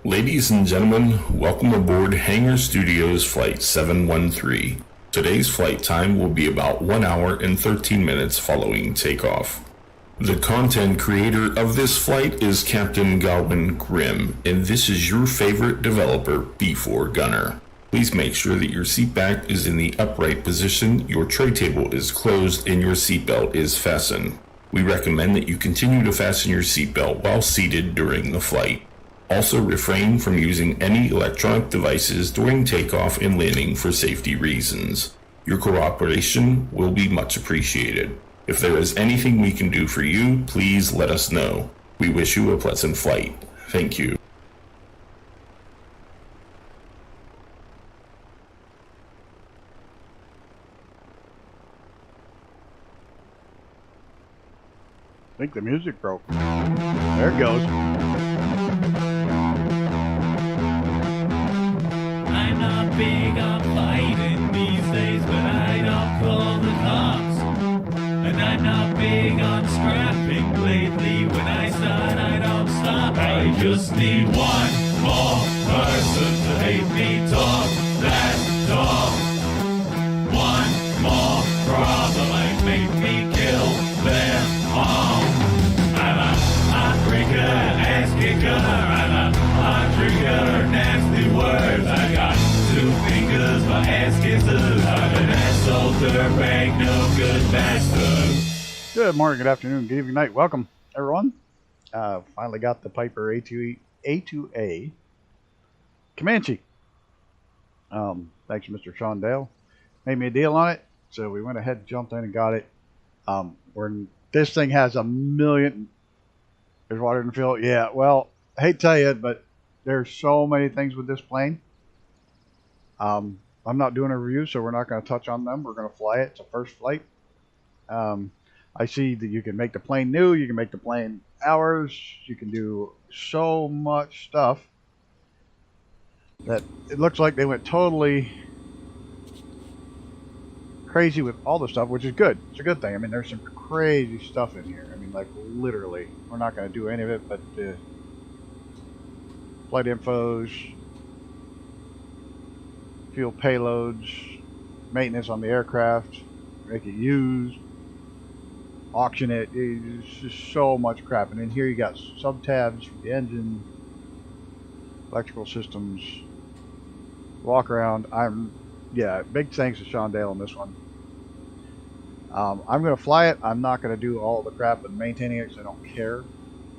Ladies and gentlemen, welcome aboard Hangar Studios Flight 713. Today's flight time will be about 1 hour and 13 minutes following takeoff. The content creator of this flight is Captain Godwin Grimm, and this is your favorite developer, B4 Gunner. Please make sure that your seat back is in the upright position, your tray table is closed, and your seatbelt is fastened. We recommend that you continue to fasten your seatbelt while seated during the flight. Also refrain from using any electronic devices during takeoff and landing for safety reasons. Your cooperation will be much appreciated. If there is anything we can do for you, please let us know. We wish you a pleasant flight. Thank you. I think the music broke. There it goes. I'm not big on fighting these days, but I don't call the cops. And I'm not big on scrapping lately. When I start, I don't stop. I just need one more person to hate me, talk that talk. One more problem might make me kill them all. I'm a hot drinker, ass kicker. I'm a hot drinker, nasty words. I got 2 fingers for ass kissers. I'm an asshole dirtbag, no good bastard. Good morning, good afternoon, good evening, night. Welcome, everyone. Finally got the Piper A2A Comanche. Thanks to Mr. Shaun made me a deal on it, so we went ahead, jumped in, and got it. This thing has a million. There's water in the fuel. Yeah, well, I hate to tell you, but there's so many things with this plane. I'm not doing a review, so we're not going to touch on them. We're going to fly it. It's a first flight. I see that you can make the plane new. You can make the plane ours. You can do so much stuff that it looks like they went totally crazy with all the stuff, which is good. It's a good thing. I mean, there's some crazy stuff in here. I mean, like, literally. We're not going to do any of it, but flight infos, fuel payloads, maintenance on the aircraft, make it used, auction it. It's just so much crap. And in here you got sub tabs for the engine, electrical systems, walk around. Big thanks to Shaun on this one. I'm going to fly it. I'm not going to do all the crap and maintaining it because I don't care.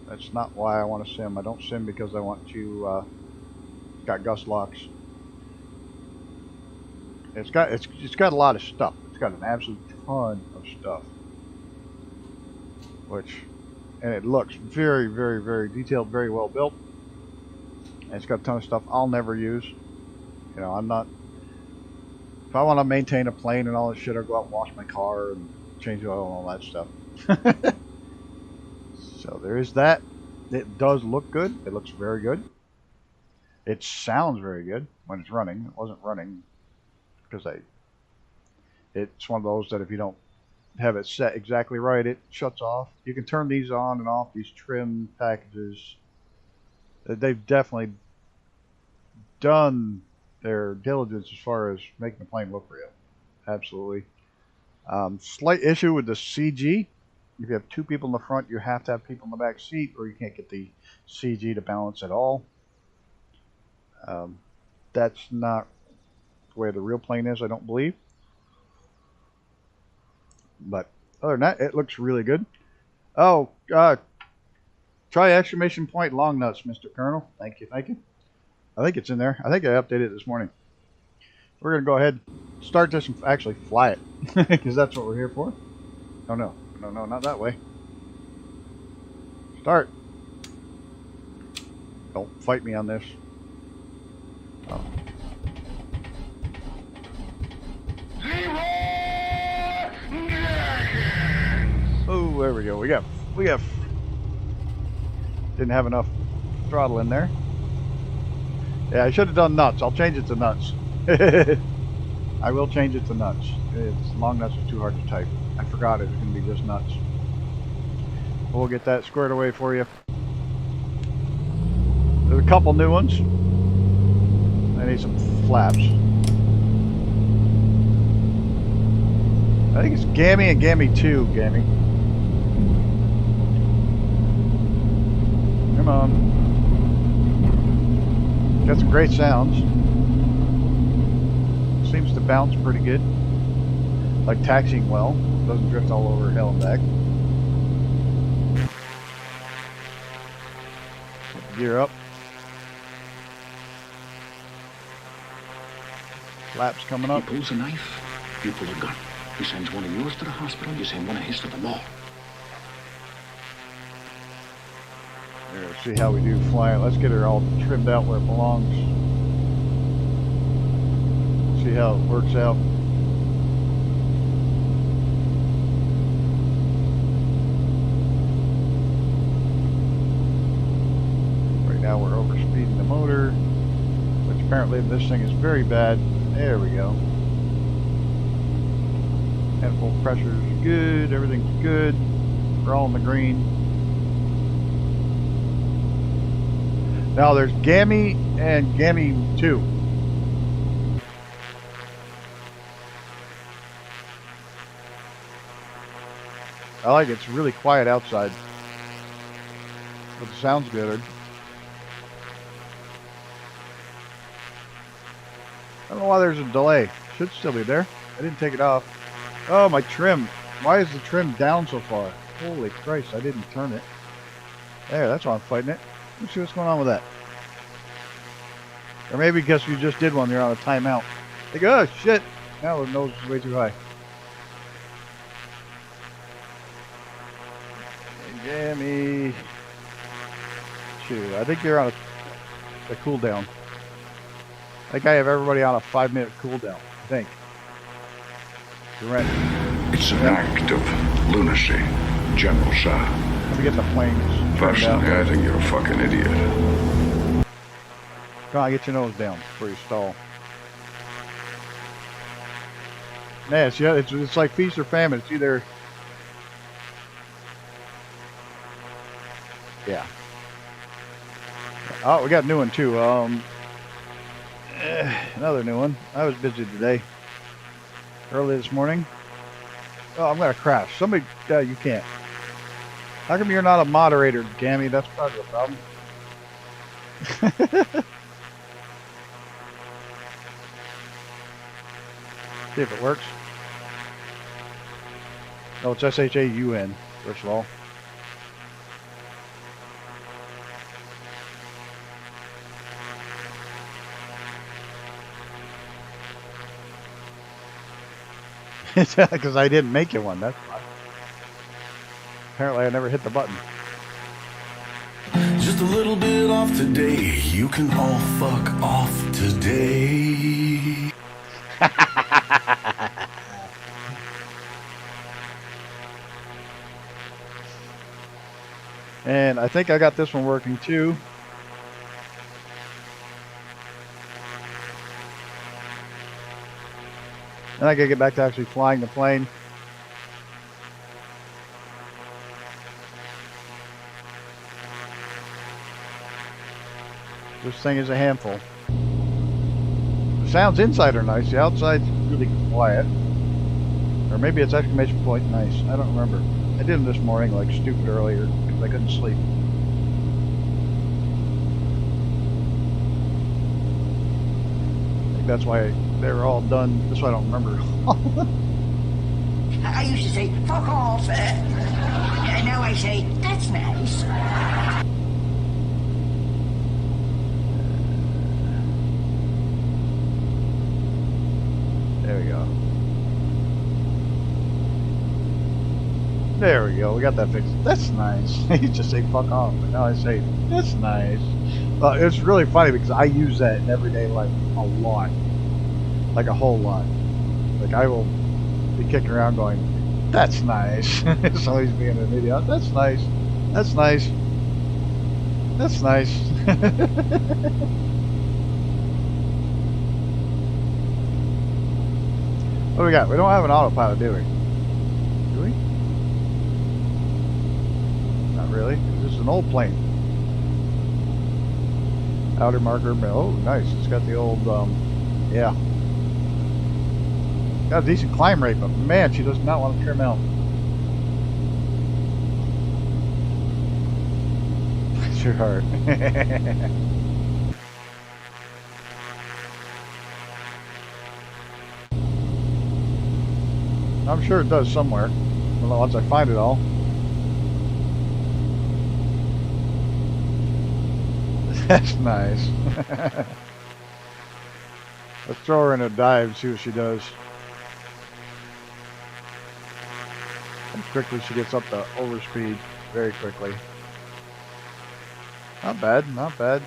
That's not why I want to sim. I don't sim because I want to. Got gust locks. It's got a lot of stuff. It's got an absolute ton of stuff. And it looks very, very, very detailed, very well built. And it's got a ton of stuff I'll never use. You know, I'm not. If I want to maintain a plane and all this shit, I'll go out and wash my car and change the oil and all that stuff. So there is that. It does look good. It looks very good. It sounds very good when it's running. It wasn't running because it's one of those that if you don't have it set exactly right, it shuts off. You can turn these on and off, these trim packages. They've definitely done their diligence as far as making the plane look real. Absolutely. Slight issue with the CG. If you have 2 people in the front, you have to have people in the back seat, or you can't get the CG to balance at all. That's not the way the real plane is, I don't believe. But other than that, it looks really good. Oh, try exclamation point long nuts, Mr. Colonel. Thank you, thank you. I think it's in there. I think I updated it this morning. We're going to go ahead, start this, and actually fly it. Because that's what we're here for. Oh, no. No, not that way. Start. Don't fight me on this. Oh. Oh, there we go. We got. Didn't have enough throttle in there. Yeah, I should have done nuts. I'll change it to nuts. I will change it to nuts. Long nuts are too hard to type. I forgot it was going to be just nuts. We'll get that squared away for you. The couple new ones. I need some flaps. I think it's Gammy and Gammy 2, Gammy. Come on. Got some great sounds. Seems to bounce pretty good. Like taxiing well. Doesn't drift all over hell and back. Gear up. Flaps coming up. He pulls a knife, you pull a gun. He sends one of yours to the hospital, you send one of his to the mall. There, see how we do flying. Let's get her all trimmed out where it belongs. See how it works out. Right now we're overspeeding the motor, which apparently this thing is very bad. There we go. Manifold pressure is good. Everything's good. We're all in the green. Now there's Gammy and Gammy 2. I like it. It's really quiet outside, but the sound's good. I don't know why there's a delay. Should still be there. I didn't take it off. Oh, my trim. Why is the trim down so far? Holy Christ, I didn't turn it. There, that's why I'm fighting it. Let's see what's going on with that. Or maybe because you just did one, you're on a timeout. Like, oh shit! Now the nose is way too high. Gammy 2. I think you're on a cooldown. I think I have everybody on a 5-minute cooldown. I think. You're right. It's an act of lunacy, General Sir. Let me get the planes. Personally, I think you're a fucking idiot. Come on, get your nose down before you stall. Yeah, it's like feast or famine. It's either... Yeah. Oh, we got a new one too. Another new one. I was busy today. Early this morning. Oh, I'm gonna crash. Somebody, you can't. How come you're not a moderator, Gammy? That's probably the problem. See if it works. No, it's SHAUN, first of all. Because I didn't make you one, that's why. Apparently I never hit the button. Just a little bit off today. You can all fuck off today. And I think I got this one working too. And I gotta get back to actually flying the plane. This thing is a handful. The sounds inside are nice. The outside's really quiet. Or maybe it's exclamation point nice. I don't remember. I did them this morning like stupid earlier because I couldn't sleep. I think that's why they were all done. That's why I don't remember. I used to say, fuck off. Now I say, that's nice. There we go. There we go. We got that fixed. That's nice. I used to say fuck off, but now I say that's nice. Well, it's really funny because I use that in everyday life a lot. Like a whole lot. Like I will be kicking around going, that's nice. Somebody's being an idiot. That's nice. That's nice. That's nice. What do we got? We don't have an autopilot, do we? Do we? Not really. This is an old plane. Outer marker. Oh, nice. It's got the old, yeah. Got a decent climb rate, but man, she does not want to trim out. Bless your heart. I'm sure it does somewhere. Well, once I find it all. That's nice. Let's throw her in a dive and see what she does. And quickly she gets up to overspeed very quickly. Not bad, not bad.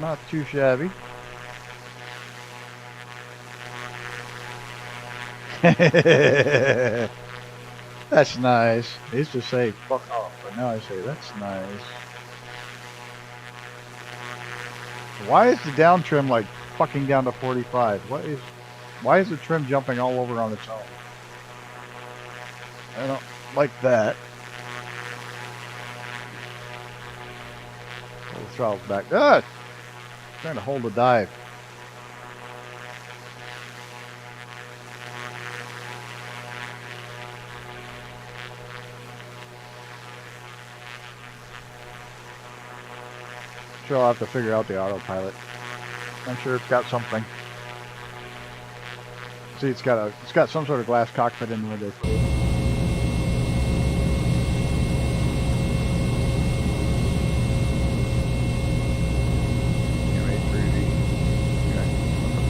Not too shabby. That's nice. I used to say fuck off, but now I say that's nice. Why is the down trim like fucking down to 45? Why is the trim jumping all over on its own? I don't like that. Pull the throttles back. Ah! Trying to hold the dive. Sure, I'll have to figure out the autopilot. I'm sure it's got something. See, it's got some sort of glass cockpit in the window.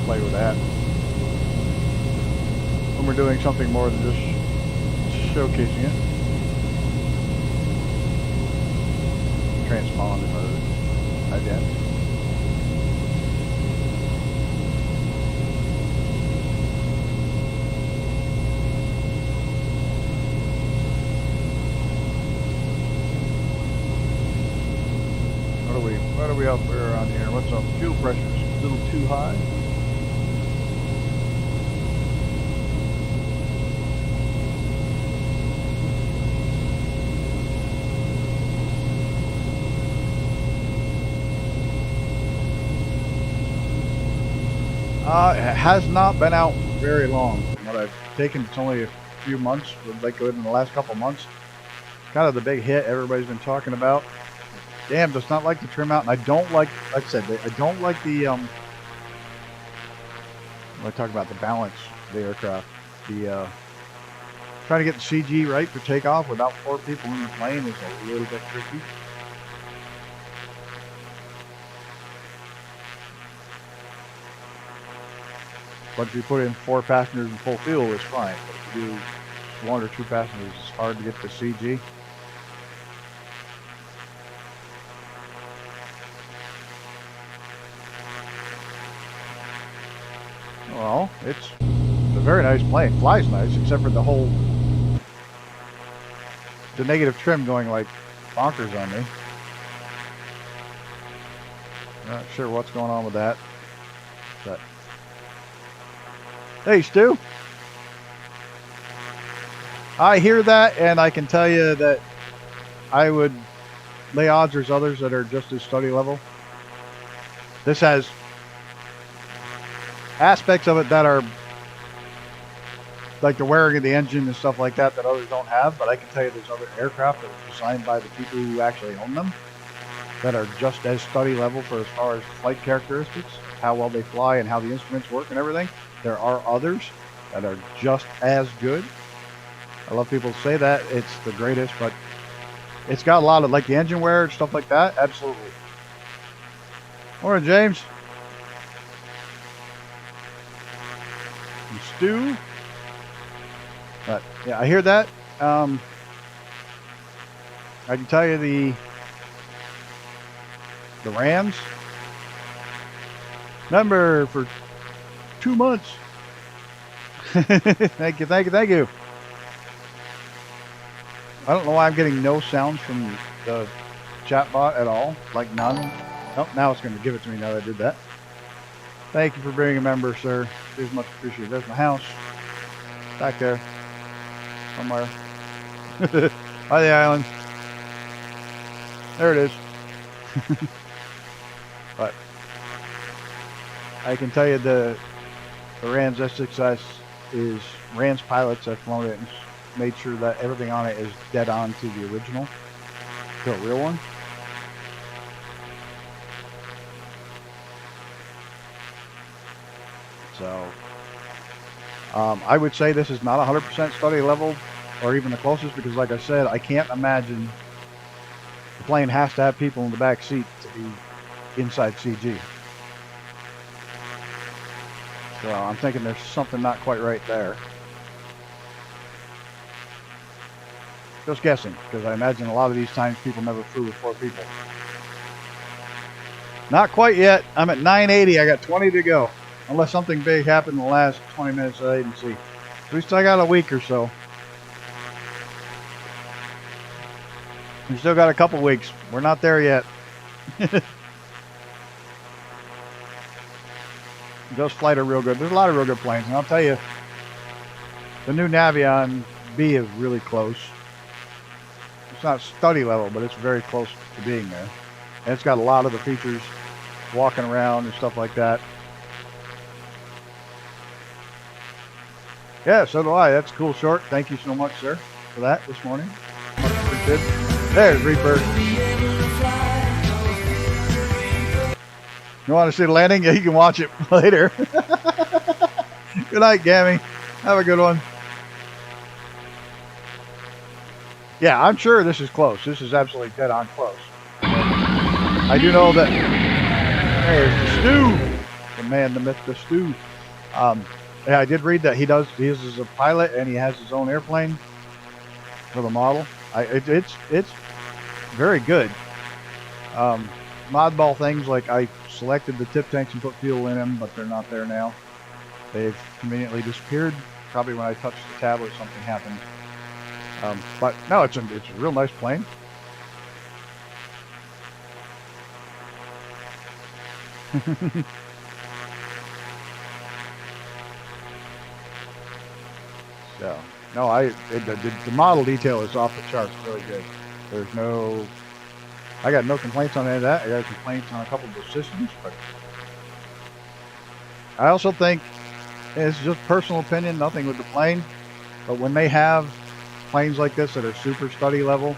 Play with that when we're doing something more than just showcasing it. Transponder mode. Ident. What are we up there around here? What's up? Fuel pressure's a little too high. It has not been out very long. From what I've taken, it's only a few months, like within the last couple months. It's kind of the big hit everybody's been talking about. Damn, does not like the trim out, and I don't like I said, I don't like the, when I talk about the balance of the aircraft, the, trying to get the CG right for takeoff without 4 people in the plane is a little bit tricky. But if you put in 4 passengers and full fuel, it's fine. But if you do 1 or 2 passengers, it's hard to get the CG. Well, it's a very nice plane. Flies nice, except for the negative trim going like bonkers on me. Not sure what's going on with that. But hey, Stu. I hear that, and I can tell you that I would lay odds there's others that are just as study level. This has aspects of it that are like the wearing of the engine and stuff like that others don't have, but I can tell you there's other aircraft that were designed by the people who actually own them that are just as study level for as far as flight characteristics, how well they fly and how the instruments work and everything. There are others that are just as good. I love people to say that it's the greatest, but it's got a lot of like the engine wear and stuff like that. Absolutely. Morning, James. And Stu. But yeah, I hear that. I can tell you the Rams. Remember, for 2 months. Thank you. I don't know why I'm getting no sounds from the chat bot at all. Like none. Oh, now it's going to give it to me now that I did that. Thank you for being a member, sir. It is much appreciated. There's my house. Back there. Somewhere. By the island. There it is. But I can tell you the Rand's S6S is Rand's pilots have flown it and made sure that everything on it is dead on to the original, to a real one. So I would say this is not 100% study level or even the closest, because like I said, I can't imagine the plane has to have people in the back seat to be inside CG. So I'm thinking there's something not quite right there. Just guessing, because I imagine a lot of these times people never flew with 4 people. Not quite yet. I'm at 980. I got 20 to go. Unless something big happened in the last 20 minutes that I didn't see. So we still got a week or so. We still got a couple weeks. We're not there yet. Ghost Flight are real good. There's a lot of real good planes. And I'll tell you, the new Navion B is really close. It's not study level, but it's very close to being there. And it's got a lot of the features, walking around and stuff like that. Yeah, so do I. That's cool, Short. Thank you so much, sir, for that this morning. Much appreciated. There's Reaper. You want to see the landing? Yeah, you can watch it later. Good night, Gammy. Have a good one. Yeah, I'm sure this is close. This is absolutely dead on close. I do know that. There's the Stew. The man, the myth, the Stew. Yeah, I did read that he is a pilot and he has his own airplane for the model. It's very good. Modball things like I selected the tip tanks and put fuel in them, but they're not there now. They've conveniently disappeared. Probably when I touched the tablet, something happened. But no, it's a real nice plane. So no, the model detail is off the charts, really good. There's no, I got no complaints on any of that. I got complaints on a couple of the systems, but I also think it's just personal opinion, nothing with the plane. But when they have planes like this that are super study level,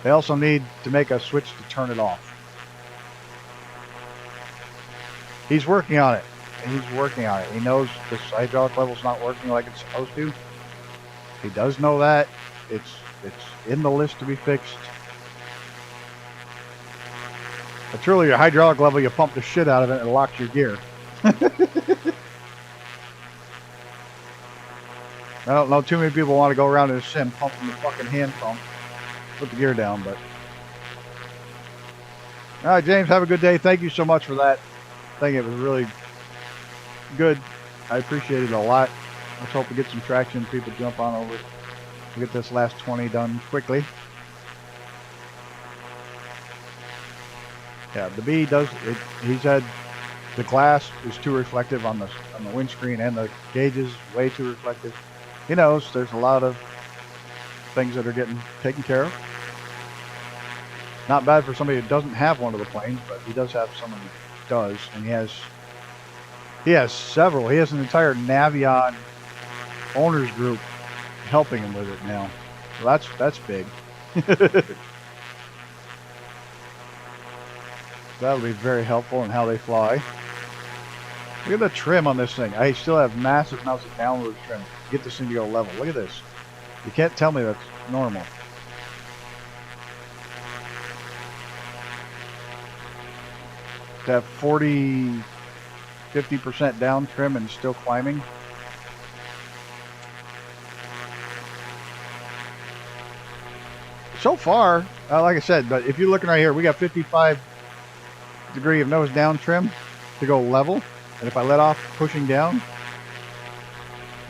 they also need to make a switch to turn it off. He's working on it. He's working on it. He knows this hydraulic level's not working like it's supposed to. He does know that. It's in the list to be fixed. But truly, your hydraulic level, you pump the shit out of it and it locks your gear. I don't know too many people want to go around in a sim pumping the fucking hand pump. Put the gear down, but. Alright, James, have a good day. Thank you so much for that. I think it was really good. I appreciate it a lot. Let's hope we get some traction. People jump on over. We'll get this last 20 done quickly. Yeah, the B does it. He said the glass is too reflective on the windscreen, and the gauges way too reflective. He knows there's a lot of things that are getting taken care of. Not bad for somebody who doesn't have one of the planes, but he does have someone who does, and he has several. He has an entire Navion owners group helping him with it now. So that's big. That'll be very helpful in how they fly. Look at the trim on this thing. I still have massive amounts of downward trim. Get this thing to go level. Look at this. You can't tell me that's normal. To have 50% down trim and still climbing. So far, like I said, but if you're looking right here, we got 55 degree of nose down trim to go level. And if I let off pushing down,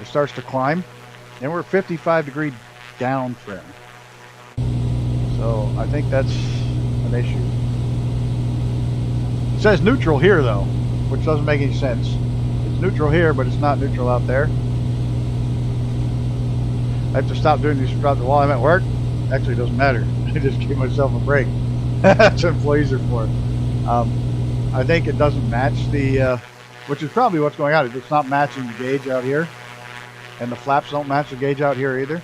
it starts to climb. And we're 55 degree down trim. So I think that's an issue. It says neutral here though, which doesn't make any sense. It's neutral here, but it's not neutral out there. I have to stop doing these while I'm at work. Actually, it doesn't matter. I just give myself a break. That's what employees are for. I think it doesn't match the, which is probably what's going on. It's not matching the gauge out here. And the flaps don't match the gauge out here either.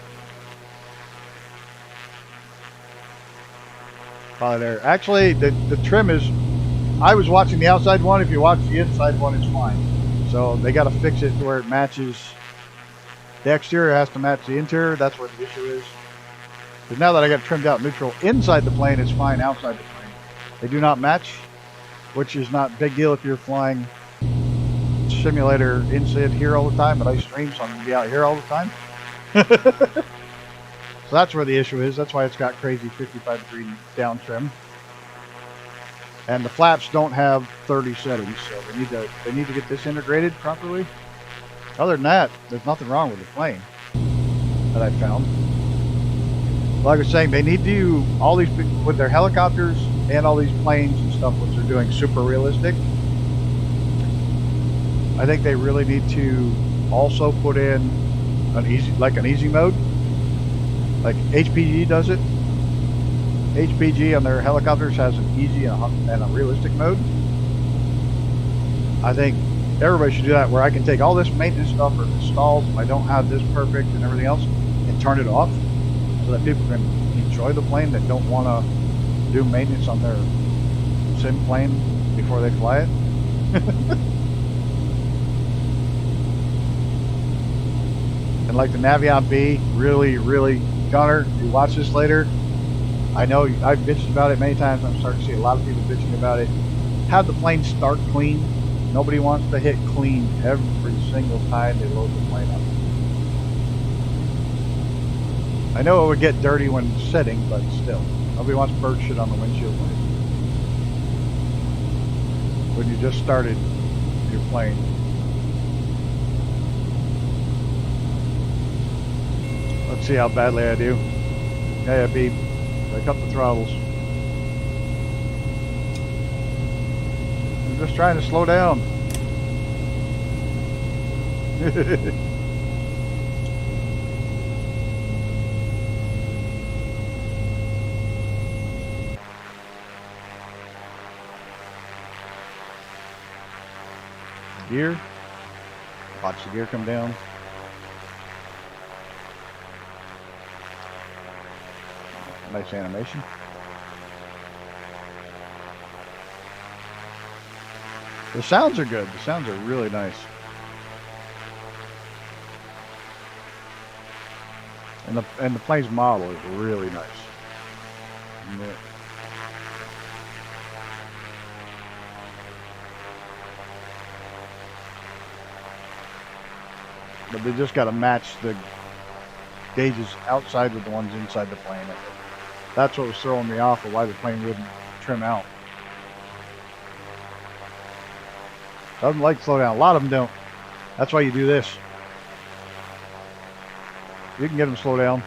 Probably there. Actually, the trim is, I was watching the outside one. If you watch the inside one, it's fine. So they got to fix it to where it matches. The exterior has to match the interior. That's where the issue is. Because now that I got trimmed out neutral inside the plane, it's fine outside the plane. They do not match, which is not a big deal if you're flying simulator inside here all the time, but I stream, so I'm going to be out here all the time. So that's where the issue is. That's why it's got crazy 55-degree down trim. And the flaps don't have 30 settings, so they need to get this integrated properly. Other than that, there's nothing wrong with the plane that I found. Like I was saying, they need to do all these with their helicopters and all these planes and stuff, which they're doing super realistic. I think they really need to also put in an easy mode, like HPG does it. HPG on their helicopters has an easy and a realistic mode. I think everybody should do that, where I can take all this maintenance stuff or the stalls if I don't have this perfect and everything else, and turn it off so that people can enjoy the plane that don't want to do maintenance on their sim plane before they fly it. And like the Navion B, really, Connor, if you watch this later, I know I've bitched about it many times. I'm starting to see a lot of people bitching about it. Have the plane start clean. Nobody wants to hit clean every single time they load the plane up. I know it would get dirty when setting, but still. Nobody wants bird shit on the windshield when you just started your plane. Let's see how badly I do. Yeah, beep. I cut the throttles. I'm just trying to slow down. Gear. Watch the gear come down. Nice animation. The sounds are good. The sounds are really nice. And the plane's model is really nice. Yeah. But they just got to match the gauges outside with the ones inside the plane. That's what was throwing me off of why the plane wouldn't trim out. Doesn't like slow down. A lot of them don't. That's why you do this. You can get them to slow down.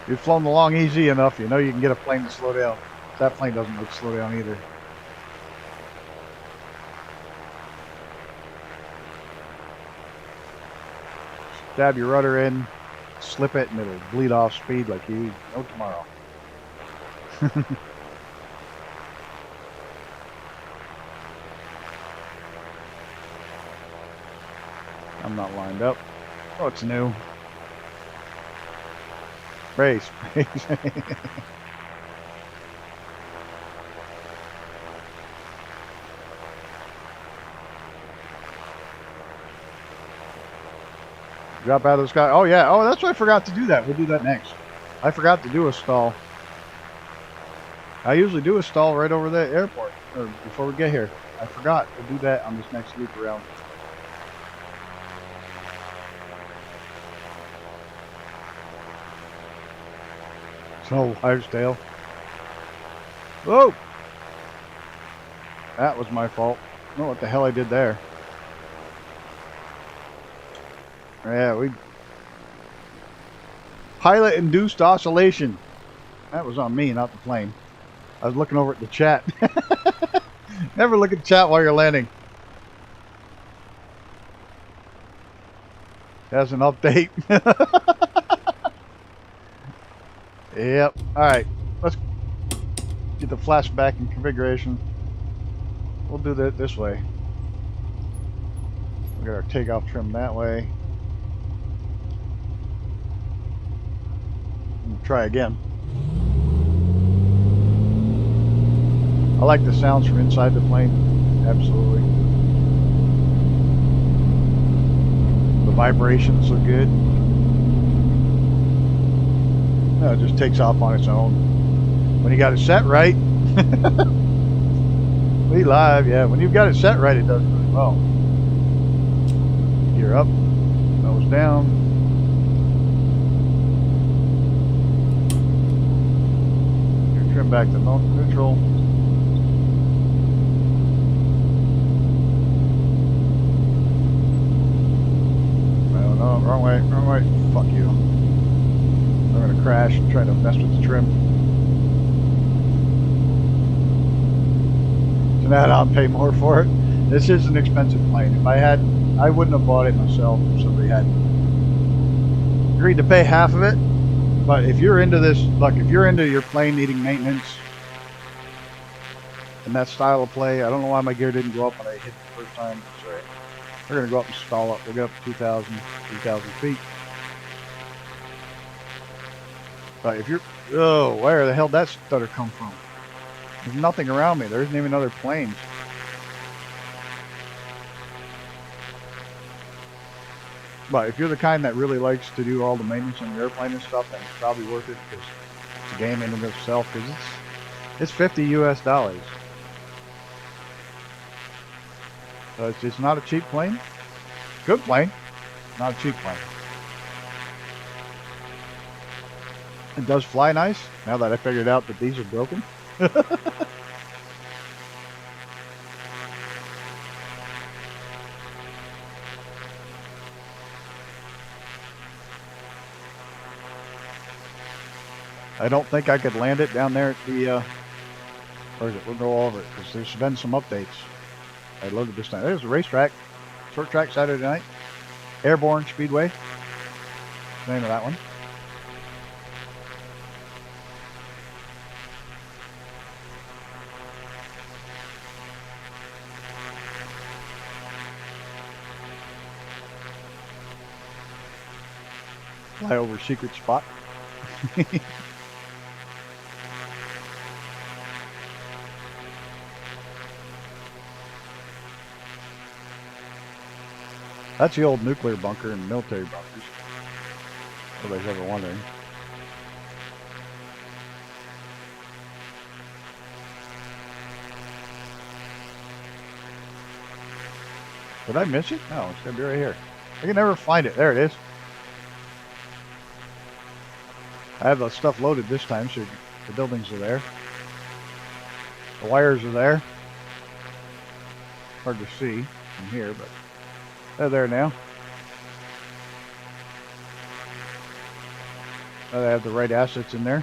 You've flown along easy enough, you know you can get a plane to slow down. That plane doesn't like to slow down either. Stab your rudder in, slip it, and it'll bleed off speed like you know tomorrow. I'm not lined up. Oh, it's new. Race. Drop out of the sky. Oh yeah. Oh, that's why I forgot to do that. We'll do that next. I forgot to do a stall. I usually do a stall right over the airport, or before we get here. I forgot to do that on this next loop around. So, Irish tail. Whoa! That was my fault. I don't know what the hell I did there. Yeah, we... Pilot-induced oscillation. That was on me, not the plane. I was looking over at the chat. Never look at chat while you're landing. That's an update. Yep. Alright. Let's get the flashback in configuration. We'll do that this way. We'll get our takeoff trim that way. And try again. I like the sounds from inside the plane. Absolutely. The vibrations look good. No, it just takes off on its own. When you got it set right. We live, yeah. When you've got it set right, it does really well. Gear up, nose down. Gear trim back to neutral. No, wrong way, wrong way. Fuck you. I'm gonna crash and try to mess with the trim. It's an add-on, pay more for it. This is an expensive plane. If I had, I wouldn't have bought it myself if somebody had agreed to pay half of it. But if you're into this, look, if you're into your plane needing maintenance and that style of play, I don't know why my gear didn't go up when I hit the first time. It's all right. We're going to go up and stall up. We'll get up to 2,000, 3,000 feet. But if you're... Oh, where the hell did that stutter come from? There's nothing around me. There isn't even other planes. But if you're the kind that really likes to do all the maintenance on your airplane and stuff, then it's probably worth it because it's a game in and of itself. Because it's $50 US. So it's not a cheap plane. Good plane, not a cheap plane. It does fly nice, now that I figured out that these are broken. I don't think I could land it down there at the, where is it? We'll go over it, because there's been some updates. I loaded this time. There's a racetrack. Short track Saturday night. Airborne Speedway. The name of that one. Flyover secret spot. That's the old nuclear bunker and military bunkers. If anybody's ever wondering. Did I miss it? No, it's gonna be right here. I can never find it. There it is. I have the stuff loaded this time, so the buildings are there. The wires are there. Hard to see from here, but they're there now. They have the right assets in there.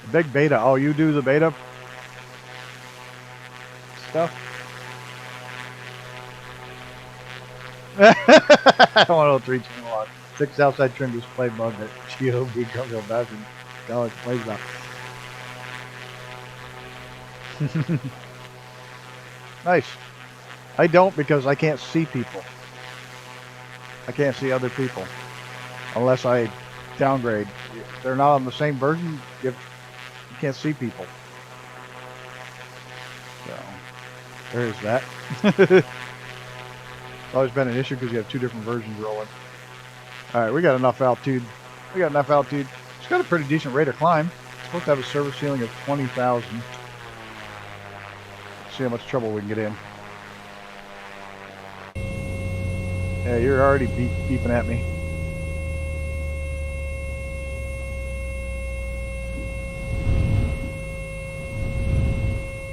The big beta. Oh, you do the beta stuff? 103 channel lock. 6 outside trim display bug that GOB comes on back and college plays about. Nice. I don't because I can't see people. I can't see other people unless I downgrade. If they're not on the same version, you can't see people. So there's that. It's always been an issue because you have two different versions rolling. All right, we got enough altitude. It's got a pretty decent rate of climb. It's supposed to have a service ceiling of 20,000. See how much trouble we can get in. Yeah, you're already beeping at me.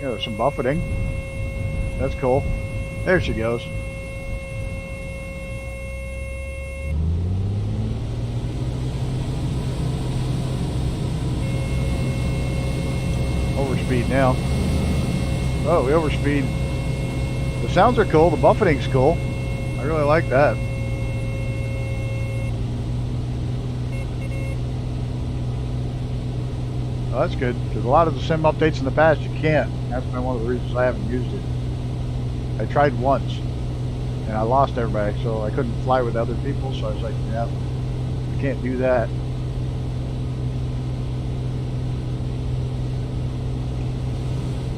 Yeah, there's some buffeting. That's cool. There she goes. overspeed now. Oh, we overspeed. The sounds are cool. The buffeting's cool. I really like that. Oh, that's good, because a lot of the sim updates in the past you can't. That's been one of the reasons I haven't used it. I tried once, and I lost everybody, so I couldn't fly with other people, so I was like, yeah, I can't do that.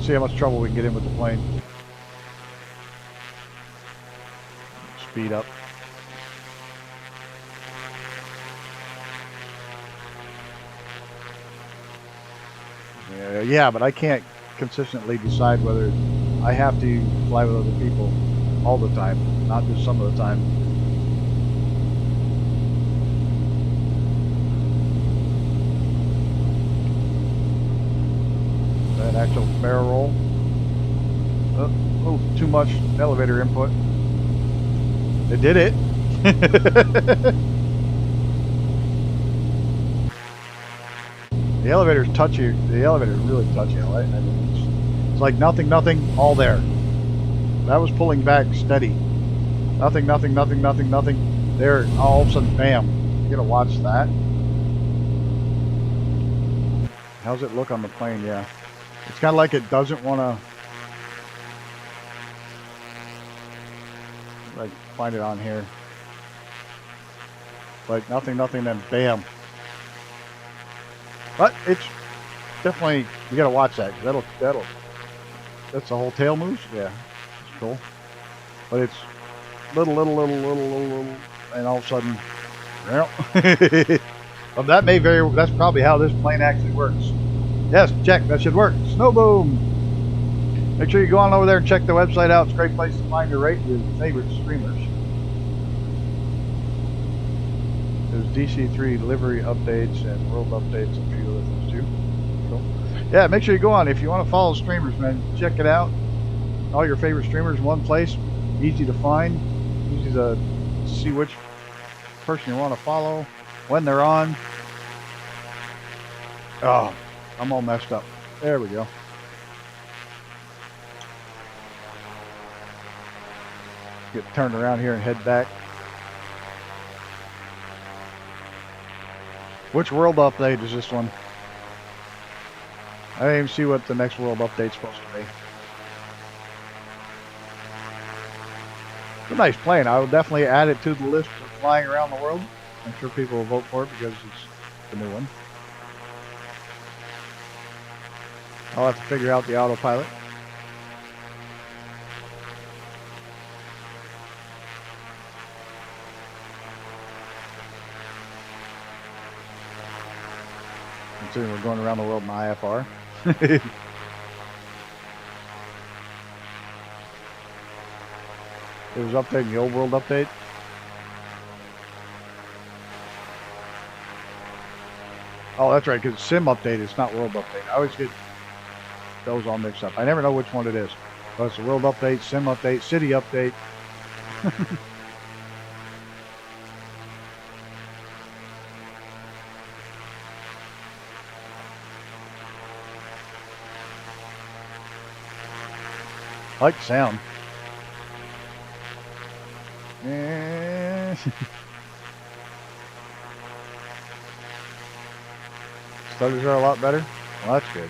See how much trouble we can get in with the plane. Speed up. Yeah, but I can't consistently decide whether I have to fly with other people all the time, not just some of the time. That actual barrel roll. Oh, a little too much elevator input. It did it. The elevator's touchy. The elevator's really touchy. I mean, it's like nothing, all there. That was pulling back steady. Nothing. There, all of a sudden, bam. You gotta watch that. How's it look on the plane? Yeah. It's kind of like it doesn't want to. Like, find it on here. Like nothing, then bam. But it's definitely, you gotta watch that. That's the whole tail moves. Yeah, it's cool. But it's little, and all of a sudden, well, well, that's probably how this plane actually works. Yes, check, that should work. Snow boom. Make sure you go on over there and check the website out. It's a great place to find your favorite streamers. There's DC3 livery updates and world updates and a few other things too. Cool. Yeah, make sure you go on. If you want to follow streamers, man, check it out. All your favorite streamers in one place. Easy to find. Easy to see which person you want to follow, when they're on. Oh, I'm all messed up. There we go. Get turned around here and head back. Which world update is this one? I didn't even see what the next world update's supposed to be. It's a nice plane. I will definitely add it to the list of flying around the world. I'm sure people will vote for it because it's the new one. I'll have to figure out the autopilot. Considering we're going around the world in IFR. It was updating the old world update. Oh, that's right, because sim update is not world update. I always get those all mixed up. I never know which one it is. But it's a world update, sim update, city update. I like the sound. Stutters are a lot better. Well, that's good.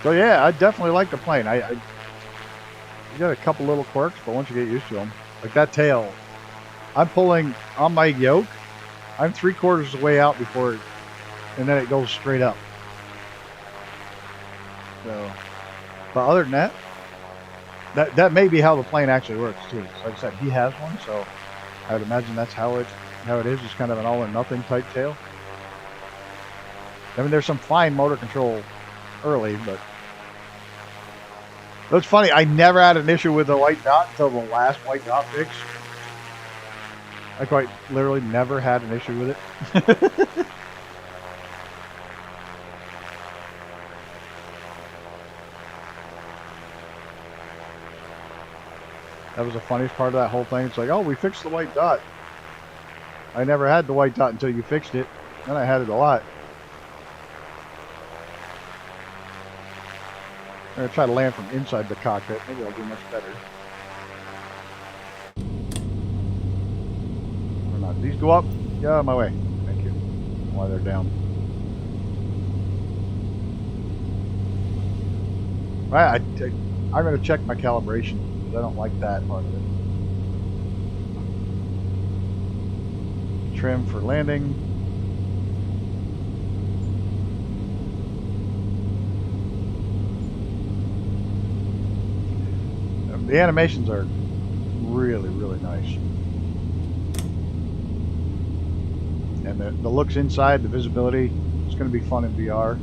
So yeah, I definitely like the plane. You got a couple little quirks, but once you get used to them, like that tail, I'm pulling on my yoke. I'm 3/4 of the way out before, and then it goes straight up. So, but other than that, that may be how the plane actually works too. So like I said, he has one, so I would imagine that's how it is. It's kind of an all or nothing type tail. I mean, there's some fine motor control early, but it's funny. I never had an issue with the white dot until the last white dot fix. I quite literally never had an issue with it. That was the funniest part of that whole thing. It's like, oh, we fixed the white dot. I never had the white dot until you fixed it. Then I had it a lot. I'm going to try to land from inside the cockpit. Maybe I'll do much better. Or not. These go up? Get out of my way. Thank you. While they're down. Right, I'm going to check my calibration because I don't like that part of it. Trim for landing. The animations are really, really nice. And the looks inside, the visibility, it's going to be fun in VR.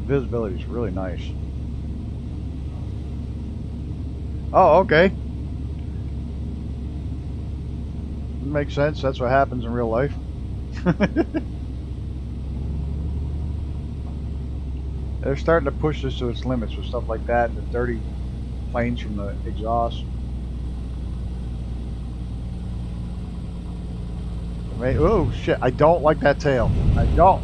Visibility is really nice. Oh, okay. Makes sense. That's what happens in real life. They're starting to push this to its limits with stuff like that. The dirty planes from the exhaust. Oh shit! I don't like that tail. I don't.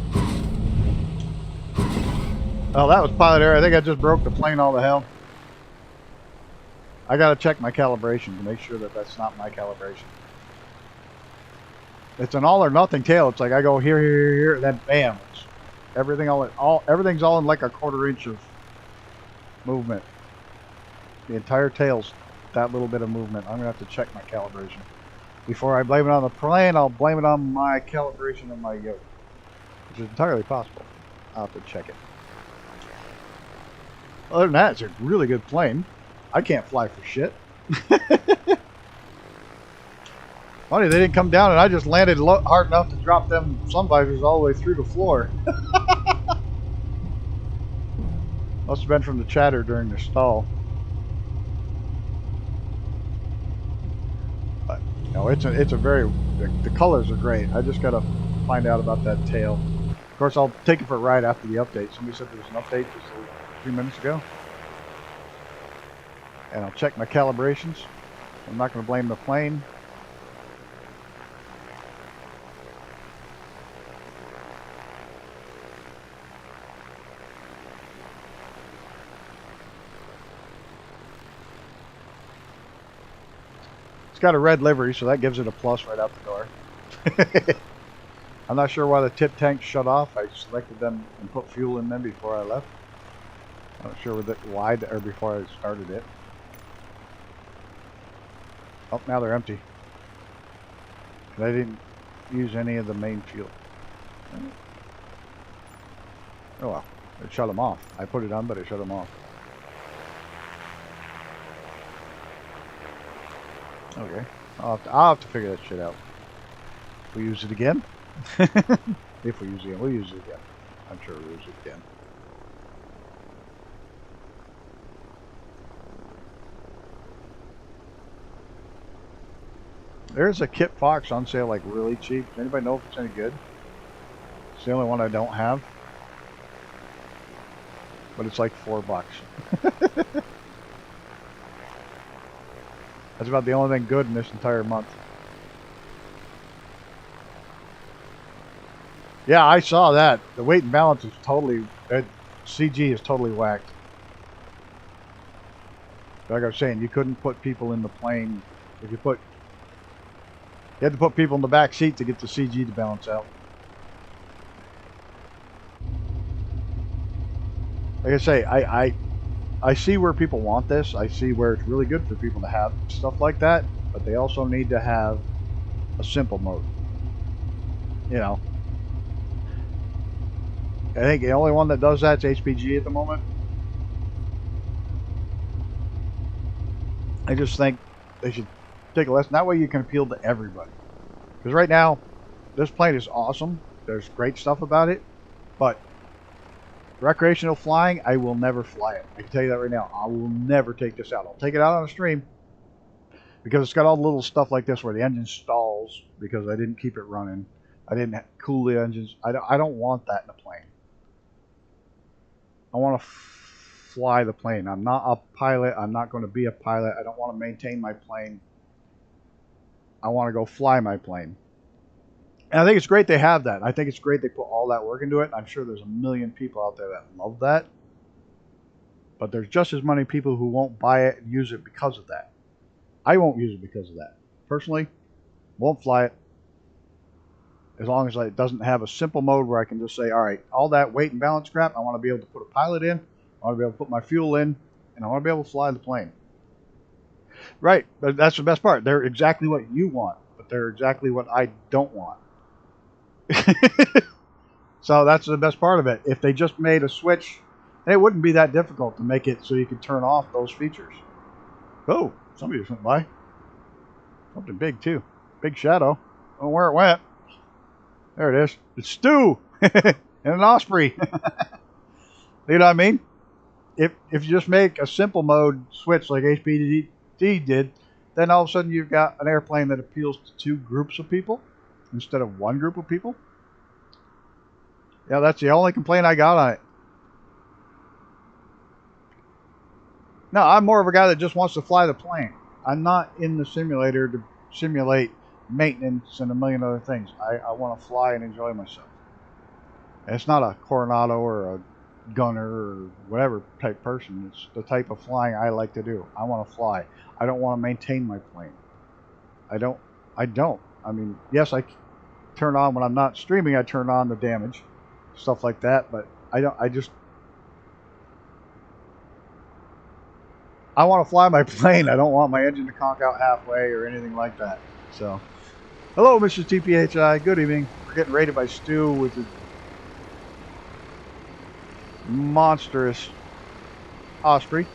Oh, that was pilot error. I think I just broke the plane all to hell. I gotta check my calibration to make sure that that's not my calibration. It's an all or nothing tail. It's like I go here, here, here, and then bam. It's everything's all in like a quarter inch of movement. The entire tail's that little bit of movement. I'm gonna have to check my calibration. Before I blame it on the plane, I'll blame it on my calibration of my yoke, which is entirely possible. I'll have to check it. Other than that, it's a really good plane. I can't fly for shit. Funny, they didn't come down and I just landed hard enough to drop them sun visors all the way through the floor. Must have been from the chatter during the stall. But, you know, it's a very, the colors are great. I just gotta find out about that tail. Of course, I'll take it for a ride after the update. Somebody said there was an update just a few minutes ago. And I'll check my calibrations. I'm not going to blame the plane. It's got a red livery, so that gives it a plus right out the door. I'm not sure why the tip tanks shut off. I selected them and put fuel in them before I left. I'm not sure why, or before I started it. Oh, now they're empty. I didn't use any of the main fuel. Oh well, it shut them off. I put it on, but it shut them off. Okay, I'll have to figure that shit out. We'll use it again. If we use it again, we'll use it again. I'm sure we'll use it again. There's a Kit Fox on sale, like really cheap. Does anybody know if it's any good? It's the only one I don't have. But it's like $4. That's about the only thing good in this entire month. Yeah, I saw that. The weight and balance is totally... CG is totally whacked. Like I was saying, you couldn't put people in the plane. If you put... You had to put people in the back seat to get the CG to balance out. Like I say, I see where people want this. I see where it's really good for people to have stuff like that, but they also need to have a simple mode. You know. I think the only one that does that is HPG at the moment. I just think they should take a lesson. That way you can appeal to everybody. Because right now, this plane is awesome. There's great stuff about it. But Recreational flying, I will never fly it. I can tell you that right now. I will never take this out. I'll take it out on a stream because it's got all the little stuff like this where the engine stalls because I didn't keep it running. I didn't cool the engines. I don't want that in a plane. I want to fly the plane. I'm not a pilot. I'm not going to be a pilot. I don't want to maintain my plane. I want to go fly my plane. And I think it's great they have that. I think it's great they put all that work into it. I'm sure there's a million people out there that love that. But there's just as many people who won't buy it and use it because of that. I won't use it because of that. Personally, won't fly it. As long as it doesn't have a simple mode where I can just say, all right, all that weight and balance crap, I want to be able to put a pilot in. I want to be able to put my fuel in. And I want to be able to fly the plane. Right. But that's the best part. They're exactly what you want. But they're exactly what I don't want. So that's the best part of it. If they just made a switch, it wouldn't be that difficult to make it so you could turn off those features. Oh, somebody just went by. Something big too. Big shadow. I don't know where it went. There it is. It's Stu and an Osprey. You know what I mean? If you just make a simple mode switch like HPD did, then all of a sudden you've got an airplane that appeals to two groups of people instead of one group of people. Yeah, that's the only complaint I got on it. No, I'm more of a guy that just wants to fly the plane. I'm not in the simulator to simulate maintenance and a million other things. I want to fly and enjoy myself. And it's not a Coronado or a gunner or whatever type person. It's the type of flying I like to do. I want to fly. I don't want to maintain my plane. I don't. I mean, yes, I turn on when I'm not streaming. I turn on the damage, stuff like that. But I don't. I want to fly my plane. I don't want my engine to conk out halfway or anything like that. So, hello, Mr. TPHI. Good evening. We're getting raided by Stu with the monstrous Osprey.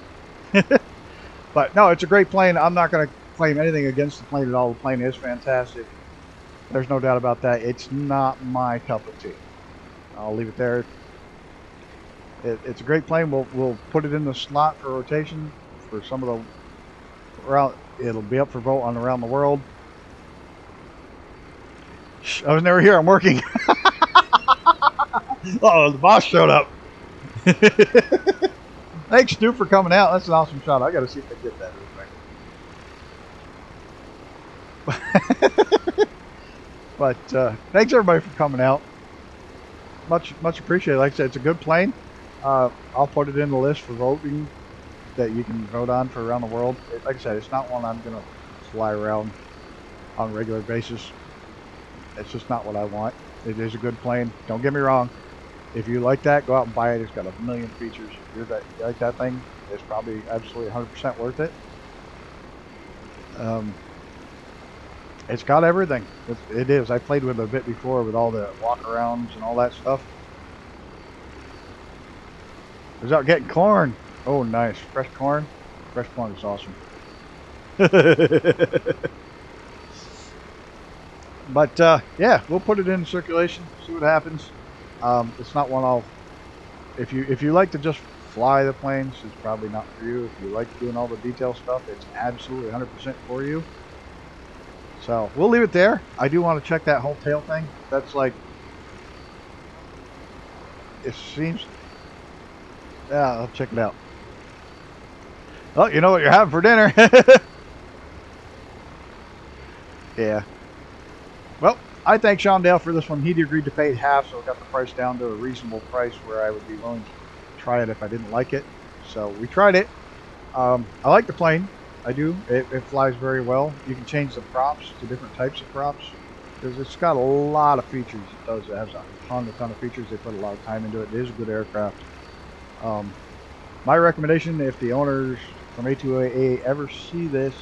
But no, it's a great plane. I'm not going to claim anything against the plane at all. The plane is fantastic. There's no doubt about that. It's not my cup of tea. I'll leave it there. It's a great plane. We'll put it in the slot for rotation for some of the around. It'll be up for vote on around the world. Shh, I was never here. I'm working. Oh, the boss showed up. Thanks, Stu, for coming out. That's an awesome shot. I got to see if I get that real quick. But thanks everybody for coming out. Much appreciated. Like I said, it's a good plane. I'll put it in the list for voting that you can vote on for around the world. Like I said, it's not one I'm gonna fly around on a regular basis. It's just not what I want. It is a good plane. Don't get me wrong. If you like that, go out and buy it. It's got a million features. If you like that thing, it's probably absolutely 100% worth it. It's got everything. It is. I played with it a bit before with all the walk-arounds and all that stuff. I was out getting corn. Oh, nice. Fresh corn. Fresh corn is awesome. But, yeah, we'll put it in circulation, see what happens. It's not one I'll... If you like to just fly the planes, it's probably not for you. If you like doing all the detail stuff, it's absolutely 100% for you. So, we'll leave it there. I do want to check that whole tail thing. That's like... It seems... Yeah, I'll check it out. Oh, you know what you're having for dinner. Yeah. Well, I thank Shaun Dale for this one. He agreed to pay half, so it got the price down to a reasonable price where I would be willing to try it if I didn't like it. So we tried it. I like the plane. I do. It flies very well. You can change the props to different types of props because it's got a lot of features. It does. It has a ton of features. They put a lot of time into it. It is a good aircraft. My recommendation, if the owners from A2A ever see this,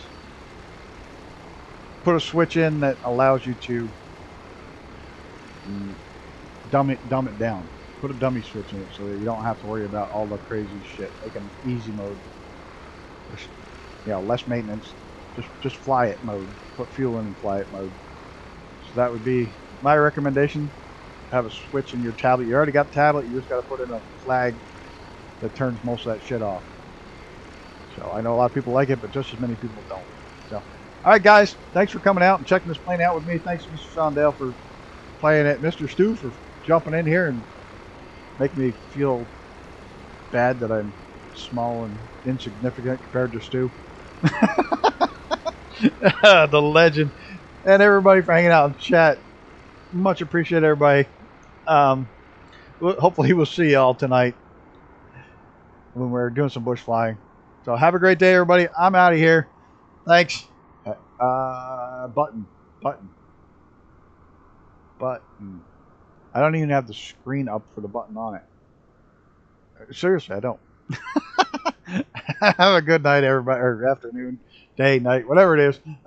put a switch in that allows you to dumb it down. Put a dummy switch in it so that you don't have to worry about all the crazy shit. Make an easy mode. Less maintenance. Just fly it mode. Put fuel in and fly it mode. So that would be my recommendation. have a switch in your tablet. You already got the tablet. You just got to put in a flag that turns most of that shit off. So I know a lot of people like it, but just as many people don't. So, all right, guys. Thanks for coming out and checking this plane out with me. Thanks, Mr. Sondale, for playing it. Mr. Stu for jumping in here and making me feel bad that I'm small and insignificant compared to Stu. The legend. And everybody for hanging out in chat. Much appreciate everybody. Hopefully we'll see y'all tonight when we're doing some bush flying. So have a great day, everybody. I'm out of here. Thanks. Button. I don't even have the screen up for the button on it. Seriously, I don't. Have a good night, everybody, or afternoon, day, night, whatever it is.